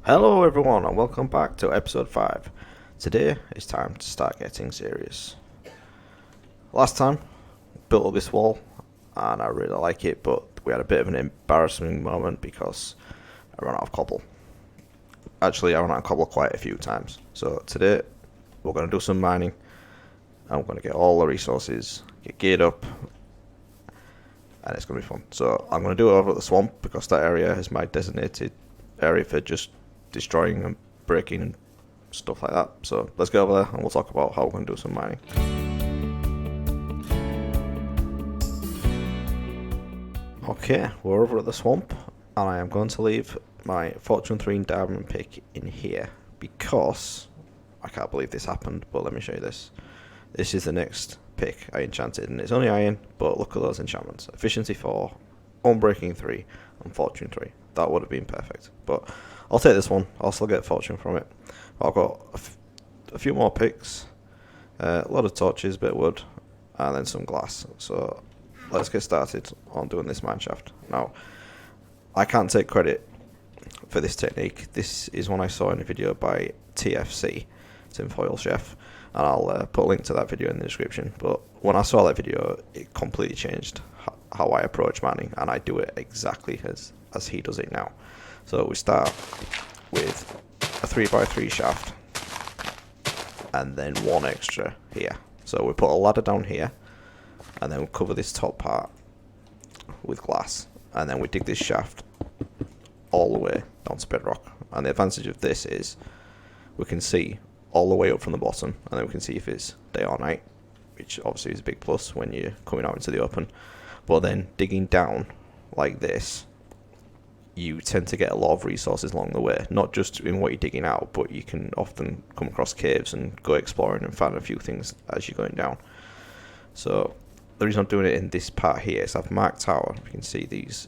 Hello everyone and welcome back to episode 5. Today it's time to start getting serious. Last time, built up this wall and I really like it, but we had a bit of an embarrassing moment because I ran out of cobble. Actually, I ran out of cobble quite a few times. So today we're going to do some mining and we're going to get all the resources, get geared up, and it's going to be fun. So I'm going to do it over at the swamp because that area is my designated area for just destroying and breaking and stuff like that. So let's go over there and we'll talk about how we're going to do some mining. Okay, we're over at the swamp and I am going to leave my Fortune 3 diamond pick in here because I can't believe this happened, but let me show you this. This is the next pick I enchanted and it's only iron, but look at those enchantments. Efficiency 4, Unbreaking 3 and Fortune 3. That would have been perfect, but I'll take this one. I'll still get fortune from it. I've got a few more picks, a lot of torches, bit of wood, and then some glass. So let's get started on doing this mine shaft. Now, I can't take credit for this technique. This is one I saw in a video by TFC, Tinfoil Chef, and I'll put a link to that video in the description. But when I saw that video, it completely changed how I approach mining, and I do it exactly as he does it now. So we start with a 3x3 shaft and then one extra here. So we put a ladder down here and then we cover this top part with glass and then we dig this shaft all the way down to bedrock. And the advantage of this is we can see all the way up from the bottom and then we can see if it's day or night, which obviously is a big plus when you're coming out into the open. But then digging down like this, you tend to get a lot of resources along the way, not just in what you're digging out, but you can often come across caves and go exploring and find a few things as you're going down. So the reason I'm doing it in this part here is I've marked out, you can see these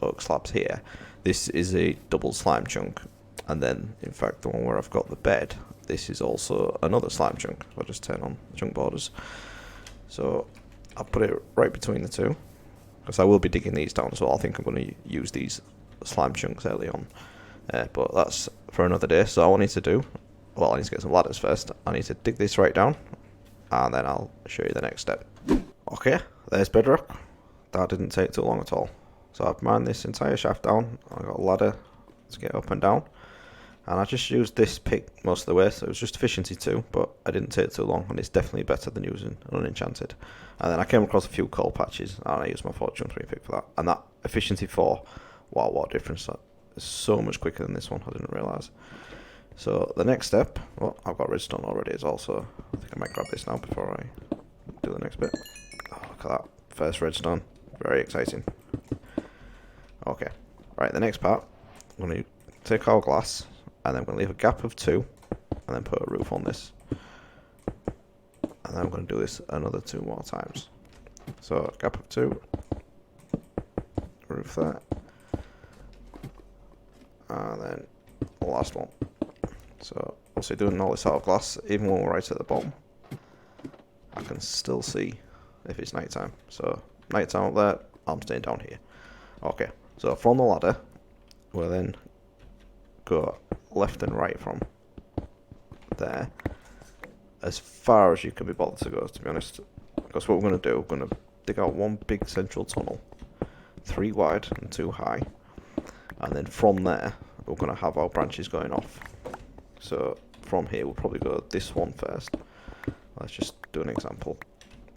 oak slabs here. This is a double slime chunk, and then in fact the one where I've got the bed, this is also another slime chunk. I'll just turn on the chunk borders. So I'll put it right between the two, because I will be digging these down, so I think I'm going to use these slime chunks early on. But that's for another day. So all I need to do, well, I need to get some ladders first. I need to dig this right down, and then I'll show you the next step. Okay, there's bedrock. That didn't take too long at all. So I've mined this entire shaft down. I got a ladder to get up and down, and I just used this pick most of the way, so it was just efficiency 2, but I didn't take too long, and it's definitely better than using an unenchanted. And then I came across a few coal patches, and I used my Fortune 3 pick for that. And that efficiency 4, wow, what a difference. That is so much quicker than this one, I didn't realise. So the next step, well, I've got redstone already as well, so I think I might grab this now before I do the next bit. Oh, look at that, first redstone, very exciting. Okay, right, the next part, I'm going to take our glass, and then I'm going to leave a gap of 2, and then put a roof on this. And then I'm going to do this another 2 more times. So gap of 2, roof there, and then the last one. So obviously doing all this out of glass, even when we're right at the bottom, I can still see if it's nighttime. So nighttime up there, I'm staying down here. Okay, so from the ladder, we'll then go left and right from there, as far as you can be bothered to go, to be honest. Because what we're going to do, we're going to dig out one big central tunnel, 3 wide and 2 high, and then from there we're going to have our branches going off. So from here we'll probably go this one first. Let's just do an example.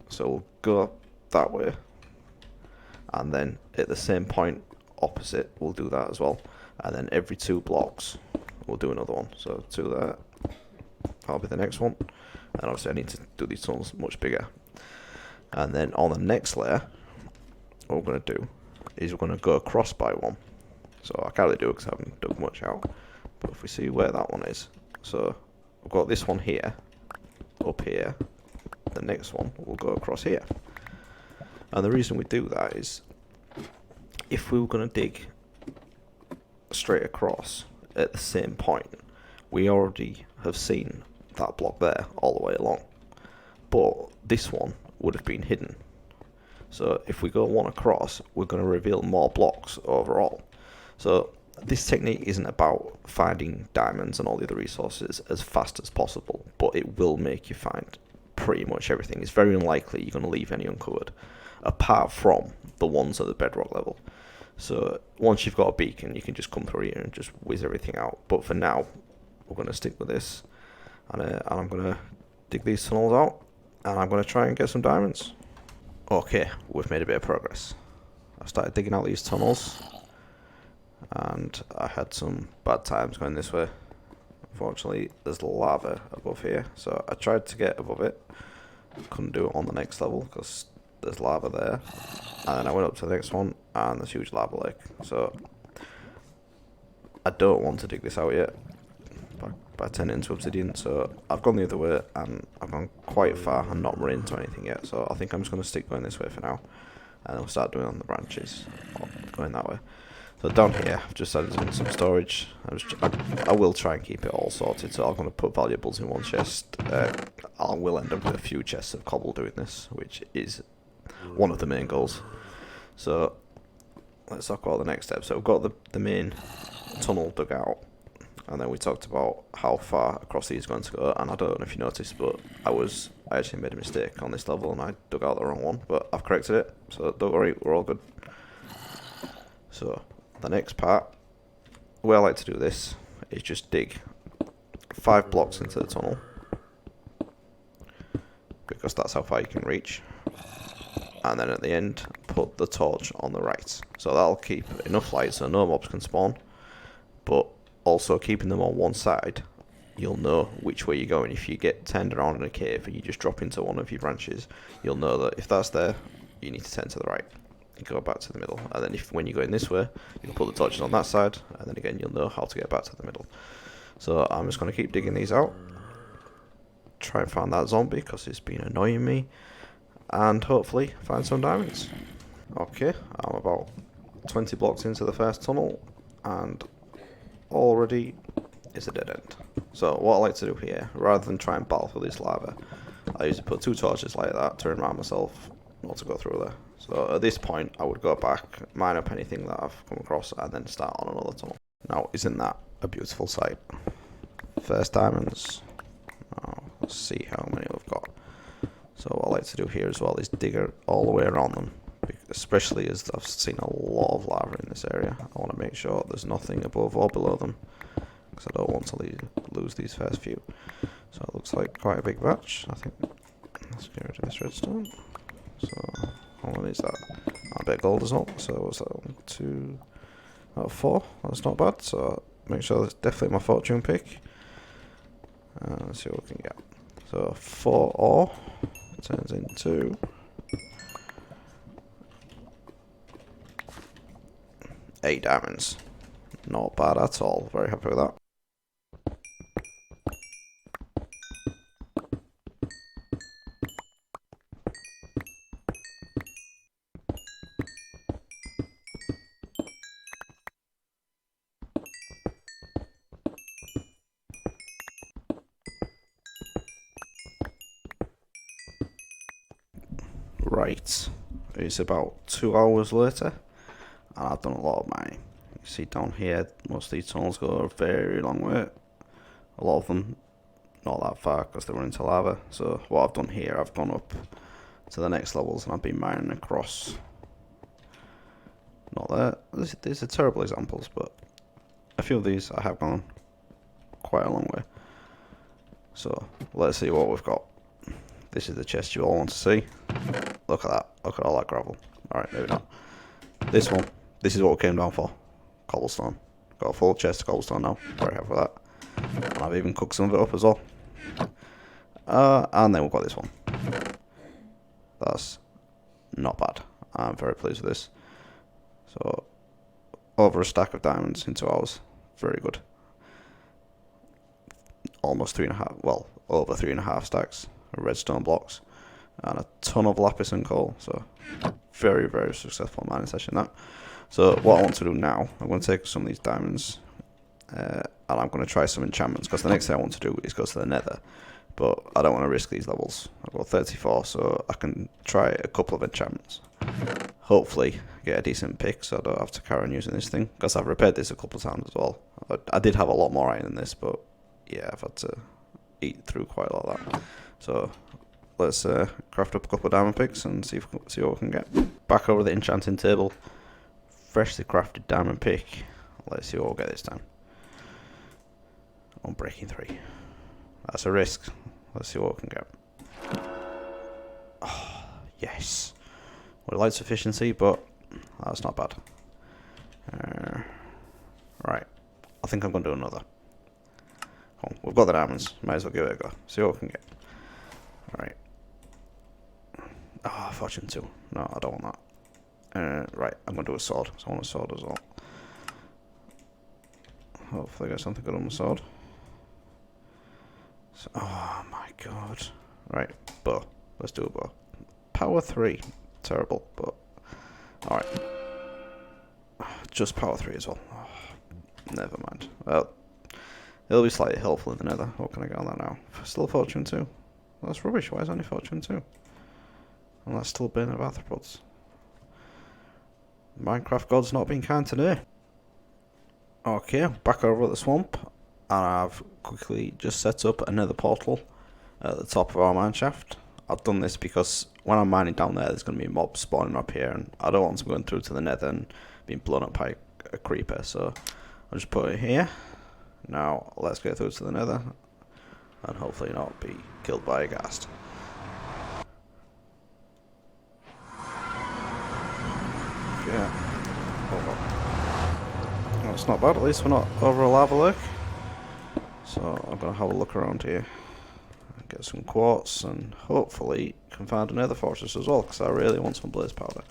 So we'll go that way, and then at the same point opposite we'll do that as well, and then every 2 blocks we'll do another one. So 2 there, that'll be the next one. And obviously I need to do these tunnels much bigger. And then on the next layer, what we're going to do is we're going to go across by 1. So I can't really do it because I haven't dug much out. But if we see where that one is, so we've got this one here, up here. The next one will go across here. And the reason we do that is, if we were going to dig straight across at the same point, we already have seen that block there all the way along, but this one would have been hidden. So if we go one across, we're going to reveal more blocks overall. So this technique isn't about finding diamonds and all the other resources as fast as possible, but it will make you find pretty much everything. It's very unlikely you're going to leave any uncovered, apart from the ones at the bedrock level. So once you've got a beacon, you can just come through here and just whiz everything out. But for now, we're going to stick with this, and I'm going to dig these tunnels out, and I'm going to try and get some diamonds. Okay, we've made a bit of progress. I started digging out these tunnels, and I had some bad times going this way. Unfortunately, there's lava above here, so I tried to get above it. Couldn't do it on the next level because there's lava there. And then I went up to the next one, and there's huge lava lake. So I don't want to dig this out yet by turning into obsidian. So I've gone the other way, and I've gone quite far and not run into anything yet. So I think I'm just going to stick going this way for now, and then we'll start doing on the branches, or going that way. So down here, I've just added in some storage. I will try and keep it all sorted, so I'm going to put valuables in one chest. I will end up with a few chests of cobble doing this, which is one of the main goals. So let's talk about the next step. So we've got the main tunnel dug out, and then we talked about how far across these are going to go. And I don't know if you noticed, but I actually made a mistake on this level, and I dug out the wrong one, but I've corrected it, so don't worry, we're all good. So the next part, the way I like to do this is just dig 5 blocks into the tunnel, because that's how far you can reach, and then at the end put the torch on the right, so that'll keep enough light so no mobs can spawn, but also keeping them on one side, you'll know which way you're going. If you get turned around in a cave and you just drop into one of your branches, you'll know that if that's there, you need to turn to the right. You go back to the middle, and then when you're going this way, you can put the torches on that side, and then again you'll know how to get back to the middle. So I'm just going to keep digging these out, try and find that zombie because it's been annoying me, and hopefully find some diamonds. Okay, I'm about 20 blocks into the first tunnel, and already it's a dead end. So what I like to do here, rather than try and battle for this lava, I usually put 2 torches like that to remind myself not to go through there. So at this point, I would go back, mine up anything that I've come across, and then start on another tunnel. Now, isn't that a beautiful sight? First diamonds. Now, let's see how many we've got. So what I like to do here as well is dig all the way around them, especially as I've seen a lot of lava in this area. I want to make sure there's nothing above or below them, because I don't want to lose these first few. So it looks like quite a big batch. I think let's get rid of this redstone. So how many is that? A bit of gold as well. So what's that? 1, 2, 4. That's not bad. So make sure that's definitely my fortune pick. Let's see what we can get. So 4 ore turns into 8 diamonds. Not bad at all. Very happy with that. Right, it's about 2 hours later, and I've done a lot of mining. You see down here, most of these tunnels go a very long way. A lot of them not that far because they run into lava. So what I've done here, I've gone up to the next levels and I've been mining across. Not there. These are terrible examples, but a few of these I have gone quite a long way. So let's see what we've got. This is the chest you all want to see. Look at that. Look at all that gravel. Alright, maybe not. This one. This is what we came down for. Cobblestone. Got a full chest of cobblestone now. Very happy with that. And I've even cooked some of it up as well. And then we've got this one. That's not bad. I'm very pleased with this. So, over a stack of diamonds in 2 hours. Very good. Almost 3.5, well, over 3.5 stacks of redstone blocks. And a ton of lapis and coal. So, very, very successful mining session that. So, what I want to do now, I'm going to take some of these diamonds and I'm going to try some enchantments, because the next thing I want to do is go to the Nether. But I don't want to risk these levels. I've got 34, so I can try a couple of enchantments. Hopefully, get a decent pick so I don't have to carry on using this thing. Because I've repaired this a couple of times as well. I did have a lot more iron than this, but yeah, I've had to eat through quite a lot of that. So let's craft up a couple of diamond picks and see what we can get. Back over the enchanting table. Freshly crafted diamond pick. Let's see what we'll get this time. Unbreaking 3. That's a risk. Let's see what we can get. Oh, yes. Would like sufficiency, but that's not bad. Right. I think I'm going to do another. Oh, we've got the diamonds. Might as well give it a go. See what we can get. Alright. Ah, fortune 2. No, I don't want that. Right, I'm going to do a sword. So I want a sword as well. Hopefully I get something good on the sword. So, oh my god. Right, bow. Let's do a bow. Power 3. Terrible, but... Alright. Just power 3 as well. Oh, never mind. Well, it'll be slightly helpful in the nether. What can I get on that now? Still fortune 2. That's rubbish. Why is it only fortune 2? And that's still been of arthropods. Minecraft God's not been kind today. Okay, back over at the swamp. And I've quickly just set up another portal at the top of our mineshaft. I've done this because when I'm mining down there, there's going to be mobs spawning up here, and I don't want them going through to the nether and being blown up by a creeper, so I'll just put it here. Now, let's get through to the nether, and hopefully not be killed by a ghast. Yeah. Oh, well, it's not bad, at least we're not over a lava lake. So I'm going to have a look around here. Get some quartz and hopefully can find another fortress as well, because I really want some blaze powder.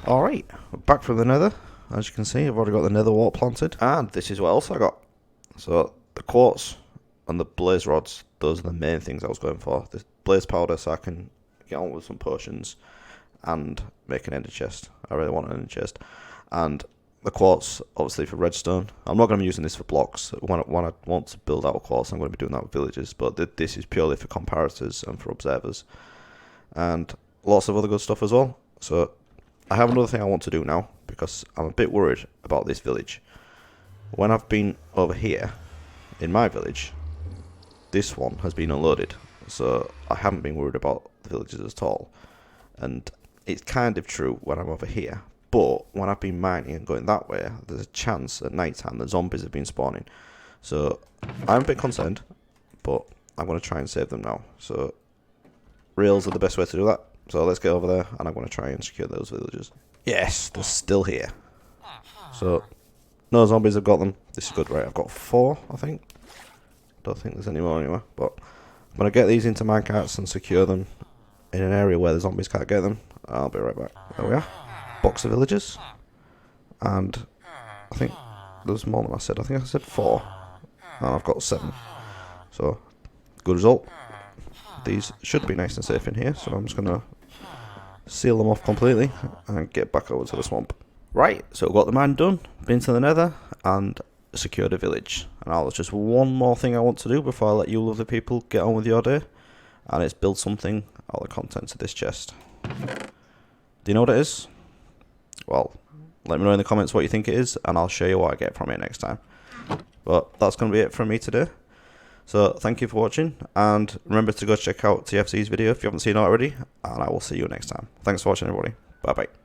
Alright, we're back from the nether. As you can see, I've already got the nether wart planted. And this is what else I got. So, the quartz and the blaze rods, those are the main things I was going for. The blaze powder so I can get on with some potions and make an ender chest. I really want an ender chest. And the quartz, obviously, for redstone. I'm not going to be using this for blocks. When I want to build out quartz, I'm going to be doing that with villagers. But this is purely for comparators and for observers. And lots of other good stuff as well. So, I have another thing I want to do now, because I'm a bit worried about this village. When I've been over here, in my village, this one has been unloaded. so I haven't been worried about the villagers at all. And it's kind of true when I'm over here, but when I've been mining and going that way, there's a chance at night time that zombies have been spawning. So I'm a bit concerned, but I'm going to try and save them now. So rails are the best way to do that. So let's get over there, and I'm going to try and secure those villagers. Yes, they're still here. So no zombies have got them. This is good, right? I've got 4, I think. Don't think there's any more anywhere, but I'm going to get these into minecarts and secure them in an area where the zombies can't get them. I'll be right back. There we are. Box of villagers. And I think there's more than I said. I think I said 4. And I've got 7. So, good result. These should be nice and safe in here. So I'm just going to seal them off completely and get back over to the swamp. Right, so got the mine done. Been to the Nether and secured a village. And now there's just one more thing I want to do before I let you lovely people get on with your day. And it's build something out of the contents of this chest. Do you know what it is? Well, let me know in the comments what you think it is, and I'll show you what I get from it next time. But that's going to be it from me today. So thank you for watching, and remember to go check out TFC's video if you haven't seen it already, and I will see you next time. Thanks for watching, everybody. Bye bye.